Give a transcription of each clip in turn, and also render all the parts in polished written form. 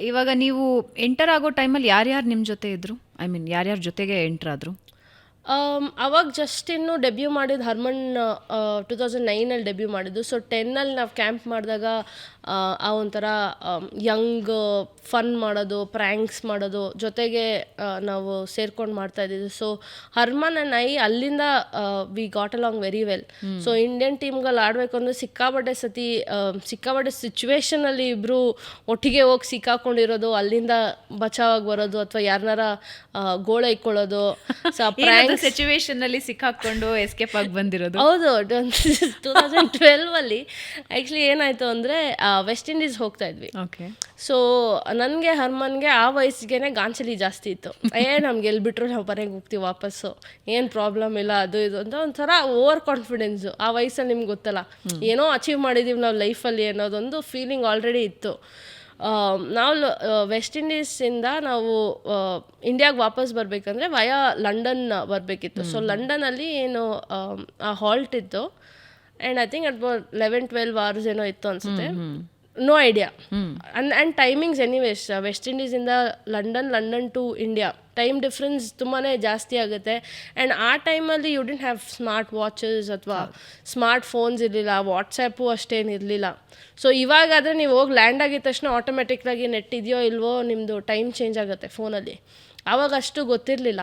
ಇವಾಗ ನೀವು ಎಂಟರ್ ಆಗೋ ಟೈಮಲ್ಲಿ ಯಾರ್ಯಾರು ನಿಮ್ಮ ಜೊತೆ ಇದ್ರು? ಐ ಮೀನ್ ಯಾರ್ಯಾರ ಜೊತೆಗೆ ಎಂಟರ್ ಆದರು? ಅವಾಗ ಜಸ್ಟ್ ಇನ್ನು ಡೆಬ್ಯೂ ಮಾಡಿದ್ದು ಹರ್ಮನ್ 2009 ಡೆಬ್ಯೂ ಮಾಡಿದ್ದು. ಸೊ 10 ನಾವು ಕ್ಯಾಂಪ್ ಮಾಡಿದಾಗ ಆ ಒಂಥರ ಯಂಗ್ ಫನ್ ಮಾಡೋದು, ಪ್ರ್ಯಾಂಕ್ಸ್ ಮಾಡೋದು ಜೊತೆಗೆ ನಾವು ಸೇರ್ಕೊಂಡು ಮಾಡ್ತಾ ಇದ್ದಿದ್ದು. ಸೊ ಹರ್ಮನ್ ಆ್ಯಂಡ್ ಐ ಅಲ್ಲಿಂದ we got along very well. So Indian ಟೀಮ್ಗಳು ಆಡಬೇಕು ಅಂದರೆ ಸಿಕ್ಕಾಪಟ್ಟೆ ಸಿಚುವೇಶನಲ್ಲಿ ಇಬ್ಬರು ಒಟ್ಟಿಗೆ ಹೋಗಿ ಸಿಕ್ಕಾಕೊಂಡಿರೋದು, ಅಲ್ಲಿಂದ ಬಚಾವಾಗಿ ಬರೋದು ಅಥವಾ ಯಾರನ್ನಾರ ಗೋಳ ಇಕ್ಕೊಳ್ಳೋದು. ಸೊ ಸಿಚುವೇಶನ್ ಅಲ್ಲಿ ಸಿಕ್ಕಾಕೊಂಡು ಎಸ್ಕೇಪ್ ಆಗಿ ಬಂದಿರೋದು. ಹೌದು. 2012 ಆ್ಯಕ್ಚುಲಿ ಏನಾಯಿತು ಅಂದರೆ ವೆಸ್ಟ್ ಇಂಡೀಸ್ ಹೋಗ್ತಾ ಇದ್ವಿ. ಸೊ ನನಗೆ ಹರ್ಮನ್ಗೆ ಆ ವಯಸ್ಸಿಗೆ ಗಾಂಚಲಿ ಜಾಸ್ತಿ ಇತ್ತು. ನಮ್ಗೆ ಎಲ್ಬಿಟ್ರು ನಾವು ಮನೆಗೆ ಹೋಗ್ತೀವಿ ವಾಪಸ್ಸು, ಏನು ಪ್ರಾಬ್ಲಮ್ ಇಲ್ಲ, ಅದು ಇದು ಅಂತ ಒಂಥರ ಓವರ್ ಕಾನ್ಫಿಡೆನ್ಸು. ಆ ವಯಸ್ಸಲ್ಲಿ ನಿಮ್ಗೆ ಗೊತ್ತಲ್ಲ, ಏನೋ ಅಚೀವ್ ಮಾಡಿದ್ದೀವಿ ನಾವು ಲೈಫಲ್ಲಿ ಅನ್ನೋದೊಂದು ಫೀಲಿಂಗ್ ಆಲ್ರೆಡಿ ಇತ್ತು. ನಾವು ವೆಸ್ಟ್ ಇಂಡೀಸಿಂದ ನಾವು ಇಂಡಿಯಾಗೆ ವಾಪಸ್ ಬರಬೇಕಂದ್ರೆ ವಯಾ ಲಂಡನ್ ಬರಬೇಕಿತ್ತು. ಸೊ ಲಂಡನಲ್ಲಿ ಏನು ಆ ಹಾಲ್ಟ್ ಇತ್ತು, and I think about 11-12 hours ಏನೋ ಇತ್ತು ಅನಿಸುತ್ತೆ, no idea. And timings anyways West ಇಂಡೀಸಿಂದ London to India time difference ತುಂಬಾ ಜಾಸ್ತಿ ಆಗುತ್ತೆ. ಆ್ಯಂಡ್ ಆ ಟೈಮಲ್ಲಿ you didn't have smart watches ಅಥವಾ ಸ್ಮಾರ್ಟ್ ಫೋನ್ಸ್ ಇರಲಿಲ್ಲ, ವಾಟ್ಸಪ್ಪು ಅಷ್ಟೇನು ಇರಲಿಲ್ಲ. ಸೊ ಇವಾಗಾದರೆ ನೀವು ಹೋಗಿ ಲ್ಯಾಂಡ್ ಆಗಿದ ತಕ್ಷಣ ಆಟೋಮೆಟಿಕ್ಲಾಗಿ ನೆಟ್ ಇದೆಯೋ ಇಲ್ವೋ ನಿಮ್ಮದು ಟೈಮ್ ಚೇಂಜ್ ಆಗುತ್ತೆ ಫೋನಲ್ಲಿ. ಆವಾಗ ಅಷ್ಟು ಗೊತ್ತಿರಲಿಲ್ಲ.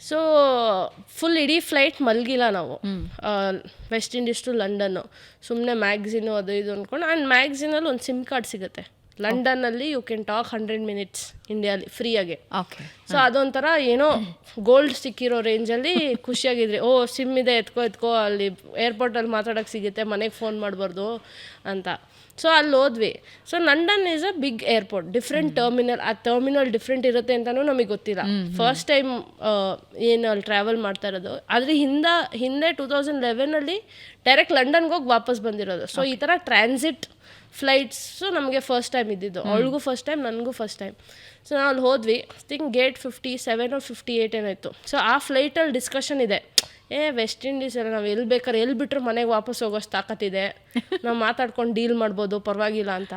ಸೊ ಫುಲ್ ಇಡೀ ಫ್ಲೈಟ್ ಮಲಗಿಲ್ಲ ನಾವು ವೆಸ್ಟ್ ಇಂಡೀಸ್ ಟು ಲಂಡನ್ನು. ಸುಮ್ಮನೆ ಮ್ಯಾಗ್ಝಿನು ಅದು ಇದು ಅಂದ್ಕೊಂಡು. ಆ್ಯಂಡ್ ಮ್ಯಾಗ್ಝಿನಲ್ಲಿ ಒಂದು ಸಿಮ್ ಕಾರ್ಡ್ ಸಿಗುತ್ತೆ ಲಂಡನ್ನಲ್ಲಿ. ಯು ಕ್ಯಾನ್ ಟಾಕ್ 100 minutes ಇಂಡಿಯಾಲಿ ಫ್ರೀಯಾಗೆ. ಸೊ ಅದೊಂಥರ ಏನೋ ಗೋಲ್ಡ್ ಸಿಕ್ಕಿರೋ ರೇಂಜಲ್ಲಿ ಖುಷಿಯಾಗಿದ್ರಿ. ಸಿಮ್ ಇದೆ, ಎತ್ಕೋ ಅಲ್ಲಿ ಏರ್ಪೋರ್ಟಲ್ಲಿ ಮಾತಾಡೋಕ್ಕೆ ಸಿಗುತ್ತೆ, ಮನೆಗೆ ಫೋನ್ ಮಾಡಬಾರ್ದು ಅಂತ. ಸೊ ಅಲ್ಲಿ ಹೋದ್ವಿ. So London is a big airport, different terminal. ಆ ಟರ್ಮಿನಲ್ ಡಿಫ್ರೆಂಟ್ ಇರುತ್ತೆ ಅಂತಲೂ ನಮಗೆ ಗೊತ್ತಿಲ್ಲ. ಫಸ್ಟ್ ಟೈಮ್ ಏನು ಅಲ್ಲಿ ಟ್ರಾವೆಲ್ ಮಾಡ್ತಾ ಇರೋದು. ಅದ್ರ ಹಿಂದೆ 2011 ಡೈರೆಕ್ಟ್ ಲಂಡನ್ಗೆ ಹೋಗಿ ವಾಪಸ್ ಬಂದಿರೋದು. ಸೊ ಈ ಥರ ಟ್ರಾನ್ಸಿಟ್ ಫ್ಲೈಟ್ಸು ನಮಗೆ ಫಸ್ಟ್ ಟೈಮ್ ಇದ್ದಿದ್ದು. ಅವಳಿಗೂ ಫಸ್ಟ್ ಟೈಮ್, ನನಗೂ ಫಸ್ಟ್ ಟೈಮ್. ಸೊ ನಾವು ಅಲ್ಲಿ ಹೋದ್ವಿ. ಥಿಂಕ್ ಗೇಟ್ 57 or 58 ಏನಾಯಿತು. ಸೊ ಆ ಫ್ಲೈಟಲ್ಲಿ ಡಿಸ್ಕಷನ್ ಇದೆ, ವೆಸ್ಟ್ ಇಂಡೀಸ್ ಎಲ್ಲ ನಾವು ಎಲ್ಲಿ ಬೇಕಾದ್ರೆ ಎಲ್ಲಿ ಬಿಟ್ಟರು ಮನೆಗೆ ವಾಪಸ್ ಹೋಗೋಷ್ಟು ತಾಕತ್ತಿದೆ, ನಾವು ಮಾತಾಡ್ಕೊಂಡು ಡೀಲ್ ಮಾಡ್ಬೋದು, ಪರವಾಗಿಲ್ಲ ಅಂತ.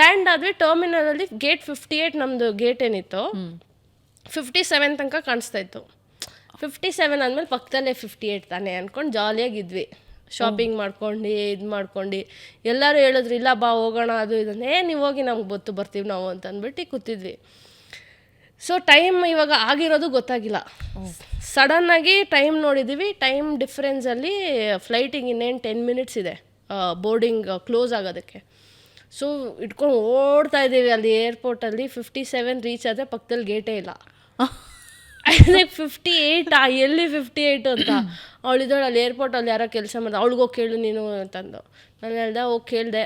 ಲ್ಯಾಂಡ್ ಆದ್ವಿ ಟರ್ಮಿನಲಲ್ಲಿ. ಗೇಟ್ 58 ನಮ್ಮದು ಗೇಟ್ ಏನಿತ್ತು 57 ತನಕ ಕಾಣಿಸ್ತಾ ಇತ್ತು. 57 ಆದಮೇಲೆ ಪಕ್ಕದಲ್ಲೇ 58 ತಾನೇ ಅಂದ್ಕೊಂಡು ಜಾಲಿಯಾಗಿದ್ವಿ. ಶಾಪಿಂಗ್ ಮಾಡ್ಕೊಂಡು ಇದು ಮಾಡ್ಕೊಂಡು ಎಲ್ಲರೂ ಹೇಳಿದ್ರು ಇಲ್ಲ ಬಾ ಹೋಗೋಣ ಅದು ಇದನ್ನೇ. ನೀವು ಹೋಗಿ ನಮ್ಗೆ ಗೊತ್ತು ಬರ್ತೀವಿ ನಾವು ಅಂತ ಅಂದ್ಬಿಟ್ಟು ಕೂತಿದ್ವಿ. ಸೊ ಟೈಮ್ ಇವಾಗ ಆಗಿರೋದು ಗೊತ್ತಾಗಿಲ್ಲ. ಸಡನ್ನಾಗಿ ಟೈಮ್ ನೋಡಿದ್ದೀವಿ. ಟೈಮ್ ಡಿಫ್ರೆನ್ಸಲ್ಲಿ ಫ್ಲೈಟಿಗೆ ಇನ್ನೇನು 10 minutes ಇದೆ ಬೋರ್ಡಿಂಗ್ ಕ್ಲೋಸ್ ಆಗೋದಕ್ಕೆ. ಸೊ ಇಟ್ಕೊಂಡು ಓಡ್ತಾ ಇದ್ದೀವಿ ಅಲ್ಲಿ ಏರ್ಪೋರ್ಟಲ್ಲಿ. 57 ರೀಚ್ ಆದರೆ ಪಕ್ಕದಲ್ಲಿ ಗೇಟೇ ಇಲ್ಲ. 58 ಎಲ್ಲಿ 58 ಅಂತ ಅವಳಿದ್ದಾಳೆ ಅಲ್ಲಿ ಏರ್ಪೋರ್ಟಲ್ಲಿ. ಯಾರೋ ಕೆಲಸ ಮಾಡಿದೆ, ಅವಳಿಗೋಗಿ ಕೇಳು ನೀನು ಅಂತಂದು. ನಾನು ಹೇಳ್ದೆ, ಹೋಗಿ ಕೇಳಿದೆ.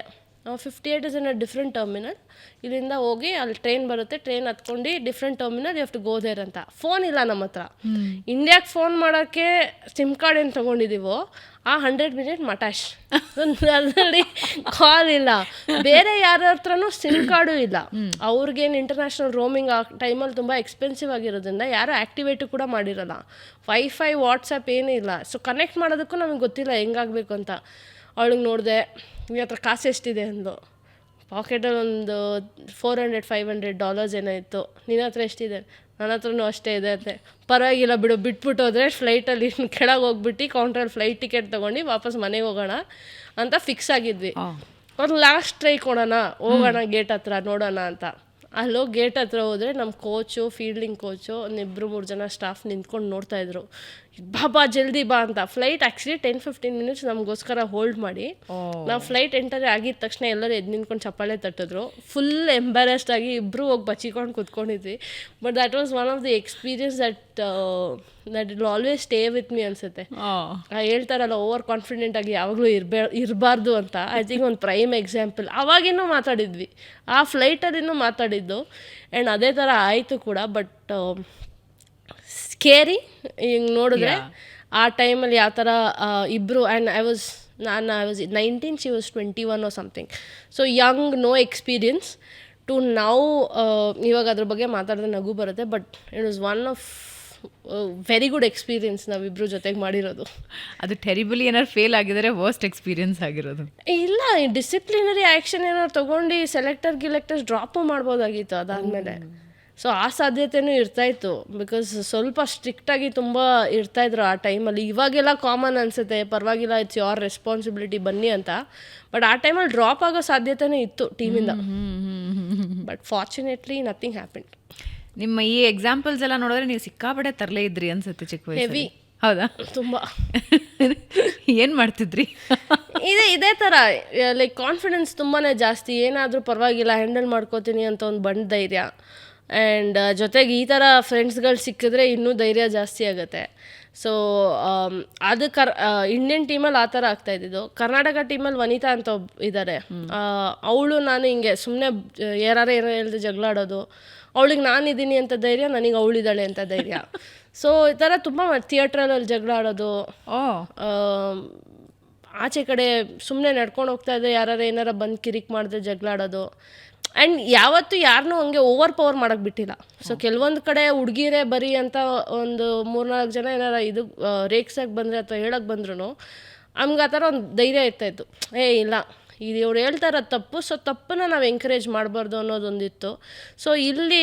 58 is in a different terminal, ಇಲ್ಲಿಂದ ಹೋಗಿ ಅಲ್ಲಿ ಟ್ರೈನ್ ಬರುತ್ತೆ, ಟ್ರೈನ್ ಹತ್ಕೊಂಡು different terminal, you have to go there ಅಂತ. ಫೋನ್ ಇಲ್ಲ ನಮ್ಮ ಹತ್ರ. ಇಂಡಿಯಾಗೆ ಫೋನ್ ಮಾಡೋಕ್ಕೆ ಸಿಮ್ ಕಾರ್ಡ್ ಏನು ತೊಗೊಂಡಿದ್ದೀವೋ ಆ 100 minute ಮಟಾಶ್. ಅದರಲ್ಲಿ ಕಾಲ್ ಇಲ್ಲ, ಬೇರೆ ಯಾರ ಹತ್ರನೂ ಸಿಮ್ ಕಾರ್ಡು ಇಲ್ಲ. ಅವ್ರಿಗೇನು ಇಂಟರ್ನ್ಯಾಷನಲ್ ರೋಮಿಂಗ್ ಆ ಟೈಮಲ್ಲಿ ತುಂಬ ಎಕ್ಸ್ಪೆನ್ಸಿವ್ ಆಗಿರೋದ್ರಿಂದ ಯಾರು ಆ್ಯಕ್ಟಿವೇಟು ಕೂಡ ಮಾಡಿರಲ್ಲ. ವೈಫೈ ವಾಟ್ಸಪ್ ಏನೂ ಇಲ್ಲ. ಸೊ ಕನೆಕ್ಟ್ ಮಾಡೋದಕ್ಕೂ ನಮಗೆ ಗೊತ್ತಿಲ್ಲ ಹೆಂಗಾಗಬೇಕು ಅಂತ. ಅವಳಿಗೆ ನೋಡಿದೆ, ನಿನ್ನ ಹತ್ರ ಕಾಸು ಎಷ್ಟಿದೆ ಅಂದು. ಪಾಕೆಟಲ್ಲಿ ಒಂದು $400-500 ಏನೋ ಇತ್ತು. ನಿನ್ನ ಹತ್ರ ಎಷ್ಟಿದೆ? ನನ್ನ ಹತ್ರನೂ ಅಷ್ಟೇ ಇದೆ ಅಂತೆ. ಪರವಾಗಿಲ್ಲ ಬಿಡು, ಬಿಟ್ಬಿಟ್ಟು ಹೋದರೆ ಫ್ಲೈಟಲ್ಲಿ ಕೆಳಗೆ ಹೋಗ್ಬಿಟ್ಟು ಕೌಂಟ್ರಲ್ಲಿ ಫ್ಲೈಟ್ ಟಿಕೆಟ್ ತೊಗೊಂಡು ವಾಪಸ್ ಮನೆಗೆ ಹೋಗೋಣ ಅಂತ ಫಿಕ್ಸ್ ಆಗಿದ್ವಿ. ಒಂದು ಲಾಸ್ಟ್ ಟ್ರೈ ಕೊಡೋಣ, ಹೋಗೋಣ ಗೇಟ್ ಹತ್ರ ನೋಡೋಣ ಅಂತ. ಅಲ್ಲೋಗಿ ಗೇಟ್ ಹತ್ರ ಹೋದರೆ ನಮ್ಮ ಕೋಚು, ಫೀಲ್ಡಿಂಗ್ ಕೋಚು, ಒಂದು 2-3 ಜನ ಸ್ಟಾಫ್ ನಿಂತ್ಕೊಂಡು ನೋಡ್ತಾಯಿದ್ರು. ಬಾ ಜಲ್ದಿ ಬಾ ಅಂತ. ಫ್ಲೈಟ್ ಆ್ಯಕ್ಚುಲಿ 10-15 minutes ನಮಗೋಸ್ಕರ ಹೋಲ್ಡ್ ಮಾಡಿ, ನಾವು ಫ್ಲೈಟ್ ಎಂಟರ್ ಆಗಿದ ತಕ್ಷಣ ಎಲ್ಲರೂ ಎದ್ದು ನಿಂತ್ಕೊಂಡು ಚಪ್ಪಾಳೆ ತಟ್ಟಿದ್ರು. ಫುಲ್ ಎಂಬಾರೆಸ್ಡ್ ಆಗಿ ಇಬ್ಬರು ಹೋಗಿ ಬಚ್ಚಿಕೊಂಡು ಕೂತ್ಕೊಂಡಿದ್ವಿ. But that was one of the experience that will always stay with me ಅನಿಸುತ್ತೆ. ಹೇಳ್ತಾರಲ್ಲ ಓವರ್ ಕಾನ್ಫಿಡೆಂಟ್ ಆಗಿ ಯಾವಾಗಲೂ ಇರಬಾರ್ದು ಅಂತ. ಐ ಥಿಂಕ್ ಒಂದು ಪ್ರೈಮ್ ಎಕ್ಸಾಂಪಲ್. ಅವಾಗಿನ್ನೂ ಮಾತಾಡಿದ್ವಿ, ಆ ಫ್ಲೈಟಲ್ಲಿನೂ ಮಾತಾಡಿದ್ದು. ಆ್ಯಂಡ್ ಅದೇ ಥರ ಆಯಿತು ಕೂಡ. ಬಟ್ ಸ್ಕೇರಿ ಹಿಂಗೆ ನೋಡಿದ್ರೆ ಆ ಟೈಮಲ್ಲಿ ಯಾವ ಥರ ಇಬ್ಬರು. And I was 19, she was 21 or something. So young, no experience to now. ಇವಾಗ ಅದ್ರ ಬಗ್ಗೆ ಮಾತಾಡಿದ್ರೆ ನಗು ಬರುತ್ತೆ. But it was one of very good experience ನಾವಿಬ್ರು ಜೊತೆಗೆ ಮಾಡಿರೋದು. ಅದು ಟೆರಿಬಲಿ ಏನಾದ್ರು ಫೇಲ್ ಆಗಿದರೆ ವರ್ಸ್ಟ್ ಎಕ್ಸ್ಪೀರಿಯನ್ಸ್ ಆಗಿರೋದು? ಇಲ್ಲ, ಡಿಸಿಪ್ಲಿನರಿ ಆ್ಯಕ್ಷನ್ ಏನಾದ್ರು ತೊಗೊಂಡು ಗಿಲೆಕ್ಟರ್ಸ್ ಡ್ರಾಪು ಮಾಡ್ಬೋದಾಗಿತ್ತು ಅದಾದಮೇಲೆ. ಸೊ ಆ ಸಾಧ್ಯತೆಯೂ ಇರ್ತಾಯಿತ್ತು, ಬಿಕಾಸ್ ಸ್ವಲ್ಪ ಸ್ಟ್ರಿಕ್ಟಾಗಿ ತುಂಬ ಇರ್ತಾಯಿದ್ರು ಆ ಟೈಮಲ್ಲಿ. ಇವಾಗೆಲ್ಲ ಕಾಮನ್ ಅನಿಸುತ್ತೆ, ಪರವಾಗಿಲ್ಲ, ಇಟ್ಸ್ ಯೋರ್ ರೆಸ್ಪಾನ್ಸಿಬಿಲಿಟಿ ಬನ್ನಿ ಅಂತ. ಬಟ್ ಆ ಟೈಮಲ್ಲಿ ಡ್ರಾಪ್ ಆಗೋ ಸಾಧ್ಯತೆಯೂ ಇತ್ತು ಟೀಮಿಂದ. But fortunately nothing happen. ನಿಮ್ಮ ಈ ಎಕ್ಸಾಂಪಲ್ಸ್ ಎಲ್ಲ ನೋಡಿದ್ರೆ ನೀವು ಸಿಕ್ಕಾಪಟ್ಟೆ ತರಲೇ ಇದ್ರಿ ಅನ್ಸುತ್ತೆ ಚಿಕ್ಕ ವಯಸ್ಸಲ್ಲಿ. ಹೆವಿ. ಹೌದಾ? ತುಂಬ. ಏನು ಮಾಡ್ತಿದ್ರಿ? ಇದೇ ಥರ ಲೈಕ್ ಕಾನ್ಫಿಡೆನ್ಸ್ ತುಂಬಾ ಜಾಸ್ತಿ. ಏನಾದರೂ ಪರವಾಗಿಲ್ಲ, ಹ್ಯಾಂಡಲ್ ಮಾಡ್ಕೋತೀನಿ ಅಂತ ಒಂದು ಬಂಡ ಧೈರ್ಯ. ಆ್ಯಂಡ್ ಜೊತೆಗೆ ಈ ಥರ ಫ್ರೆಂಡ್ಸ್ಗಳು ಸಿಕ್ಕಿದ್ರೆ ಇನ್ನೂ ಧೈರ್ಯ ಜಾಸ್ತಿ ಆಗುತ್ತೆ. ಸೊ ಅದು ಇಂಡಿಯನ್ ಟೀಮಲ್ಲಿ ಆ ಥರ ಆಗ್ತಾಯಿದ್ದು. ಕರ್ನಾಟಕ ಟೀಮಲ್ಲಿ ವನಿತಾ ಅಂತ ಇದ್ದಾರೆ. ಅವಳು ನಾನು ಹಿಂಗೆ ಸುಮ್ಮನೆ ಯಾರು ಏನೋ ಹೇಳಿದ್ರೆ ಜಗಳ ಆಡೋದು. ಅವಳಿಗೆ ನಾನಿದ್ದೀನಿ ಅಂತ ಧೈರ್ಯ, ನನಗೆ ಅವಳಿದ್ದಾಳೆ ಅಂತ ಧೈರ್ಯ. ಸೊ ಈ ಥರ ತುಂಬ ಥಿಯೇಟ್ರಲ್ಲಿ ಜಗಳ ಆಡೋದು. ಆಚೆ ಕಡೆ ಸುಮ್ಮನೆ ನಡ್ಕೊಂಡು ಹೋಗ್ತಾ ಇದ್ದರೆ ಯಾರು ಏನಾರ ಬಂದು ಕಿರಿಕ್ ಮಾಡಿದ್ರೆ ಜಗಳ ಆಡೋದು. ಆ್ಯಂಡ್ ಯಾವತ್ತೂ ಯಾರನ್ನೂ ಹಂಗೆ ಓವರ್ ಪವರ್ ಮಾಡೋಕ್ಕೆ ಬಿಟ್ಟಿಲ್ಲ. ಸೊ ಕೆಲವೊಂದು ಕಡೆ ಹುಡುಗಿರೇ ಬರೀ ಅಂತ ಒಂದು 3-4 ಜನ ಏನಾರ ಇದು ರೇಕ್ಸಕ್ಕೆ ಬಂದರೆ ಅಥವಾ ಹೇಳಕ್ಕೆ ಬಂದ್ರೂ ನಮ್ಗೆ ಆ ಥರ ಒಂದು ಧೈರ್ಯ ಇರ್ತಾಯಿತ್ತು. ಇಲ್ಲ, ಇದು ಇವ್ರು ಹೇಳ್ತಾರ ತಪ್ಪು, ಸೊ ತಪ್ಪನ್ನ ನಾವು ಎಂಕರೇಜ್ ಮಾಡಬಾರ್ದು ಅನ್ನೋದೊಂದಿತ್ತು. ಸೊ ಇಲ್ಲಿ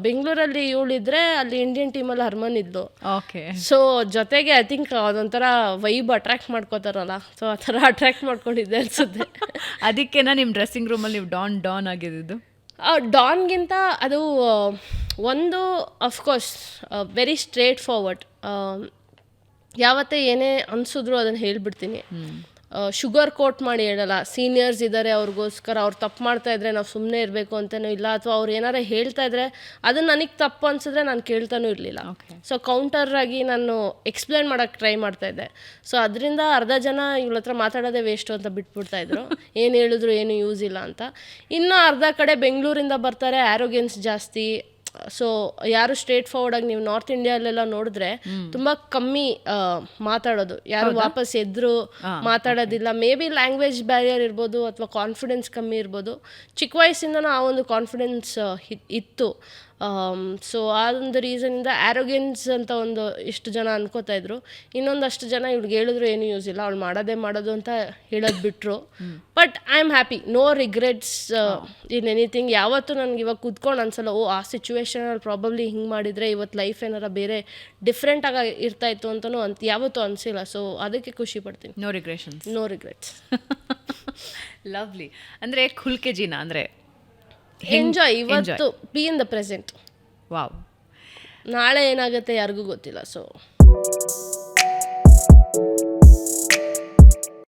ಬೆಂಗಳೂರಲ್ಲಿ ಇವಳಿದ್ರೆ ಅಲ್ಲಿ ಇಂಡಿಯನ್ ಟೀಮಲ್ಲಿ ಹರ್ಮನ್ ಇದ್ಲು. ಓಕೆ. ಸೊ ಜೊತೆಗೆ ಐ ಥಿಂಕ್ ಅದೊಂಥರ ವೈಬ್ ಅಟ್ರ್ಯಾಕ್ಟ್ ಮಾಡ್ಕೋತಾರಲ್ಲ, ಸೊ ಆ ಥರ ಅಟ್ರ್ಯಾಕ್ಟ್ ಮಾಡ್ಕೊಂಡಿದ್ದೆ ಅನಿಸುತ್ತೆ. ಅದಕ್ಕೆನಾ ನಿಮ್ಮ ಡ್ರೆಸ್ಸಿಂಗ್ ರೂಮಲ್ಲಿ ನೀವು ಡಾನ್ ಆಗಿದ್ದು? ಡಾನ್ಗಿಂತ ಅದು ಒಂದು ಅಫ್ಕೋರ್ಸ್ ವೆರಿ ಸ್ಟ್ರೇಟ್ ಫಾರ್ವರ್ಡ್. ಯಾವತ್ತೇ ಏನೇ ಅನಿಸಿದ್ರು ಅದನ್ನು ಹೇಳ್ಬಿಡ್ತೀನಿ. ಶುಗರ್ ಕೋಟ್ ಮಾಡಿ ಹೇಳಲ್ಲ. ಸೀನಿಯರ್ಸ್ ಇದ್ದಾರೆ, ಅವ್ರಿಗೋಸ್ಕರ ಅವ್ರು ತಪ್ಪು ಮಾಡ್ತಾಯಿದ್ರೆ ನಾವು ಸುಮ್ಮನೆ ಇರಬೇಕು ಅಂತಲೂ ಇಲ್ಲ, ಅಥವಾ ಅವ್ರು ಏನಾರ ಹೇಳ್ತಾಯಿದ್ರೆ ಅದು ನನಗೆ ತಪ್ಪು ಅನಿಸಿದ್ರೆ ನಾನು ಕೇಳ್ತಾನೂ ಇರಲಿಲ್ಲ. ಸೊ ಕೌಂಟರಾಗಿ ನಾನು ಎಕ್ಸ್ಪ್ಲೇನ್ ಮಾಡೋಕ್ಕೆ ಟ್ರೈ ಮಾಡ್ತಾಯಿದ್ದೆ. ಸೊ ಅದರಿಂದ ಅರ್ಧ ಜನ ಇವ್ಳ ಹತ್ರ ಮಾತಾಡೋದೇ ವೇಸ್ಟು ಅಂತ ಬಿಟ್ಬಿಡ್ತಾಯಿದ್ರು, ಏನು ಹೇಳಿದ್ರು ಏನು ಯೂಸ್ ಇಲ್ಲ ಅಂತ. ಇನ್ನೂ ಅರ್ಧ ಕಡೆ ಬೆಂಗಳೂರಿಂದ ಬರ್ತಾರೆ, ಆ್ಯರೋಗೆನ್ಸ್ ಜಾಸ್ತಿ. ಸೊ ಯಾರು ಸ್ಟ್ರೇಟ್ ಫಾರ್ವರ್ಡಾಗಿ ನೀವು ನಾರ್ತ್ ಇಂಡಿಯಾಲೆಲ್ಲ ನೋಡಿದ್ರೆ ತುಂಬ ಕಮ್ಮಿ ಮಾತಾಡೋದು, ಯಾರು ವಾಪಸ್ ಎದ್ರು ಮಾತಾಡೋದಿಲ್ಲ. ಮೇ ಬಿ ಲ್ಯಾಂಗ್ವೇಜ್ ಬ್ಯಾರಿಯರ್ ಇರ್ಬೋದು, ಅಥವಾ ಕಾನ್ಫಿಡೆನ್ಸ್ ಕಮ್ಮಿ ಇರ್ಬೋದು. ಚಿಕ್ಕ ವಯಸ್ಸಿಂದನೂ ಆ ಒಂದು ಕಾನ್ಫಿಡೆನ್ಸ್ ಇತ್ತು. ಸೊ ಆ ಒಂದು ರೀಸನಿಂದ ಆ್ಯರೋಗೆನ್ಸ್ ಅಂತ ಒಂದು ಇಷ್ಟು ಜನ ಅನ್ಕೋತಾ ಇದ್ರು. ಇನ್ನೊಂದಷ್ಟು ಜನ ಇವ್ಳಿಗೆ ಹೇಳಿದ್ರು ಏನೂ ಯೂಸ್ ಇಲ್ಲ, ಅವಳು ಮಾಡೋದು ಅಂತ ಹೇಳೋದು ಬಿಟ್ಟರು. But I am happy, no regrets in anything. ಯಾವತ್ತೂ ನನಗೆ ಇವಾಗ ಕೂತ್ಕೊಂಡು ಅನ್ಸಲ್ಲ, ಆ ಸಿಚುವೇಶನಲ್ಲಿ ಪ್ರಾಬಬ್ಲಿ ಹಿಂಗೆ ಮಾಡಿದರೆ ಇವತ್ತು ಲೈಫ್ ಏನಾರ ಬೇರೆ ಡಿಫ್ರೆಂಟಾಗಿ ಇರ್ತಾಯಿತ್ತು ಅಂತಲೂ ಯಾವತ್ತೂ ಅನಿಸಿಲ್ಲ. ಸೊ ಅದಕ್ಕೆ ಖುಷಿ ಪಡ್ತೀನಿ. No regressions. No regrets. Lovely. ಅಂದರೆ ಖುಲ್ಕೆ ಜೀನಾ ಅಂದರೆ ಎಂಜಾಯ್. ಇವತ್ತು be in the present. Wow. ನಾಳೆ ಏನಾಗುತ್ತೆ ಯಾರಿಗೂ ಗೊತ್ತಿಲ್ಲ. ಸೊ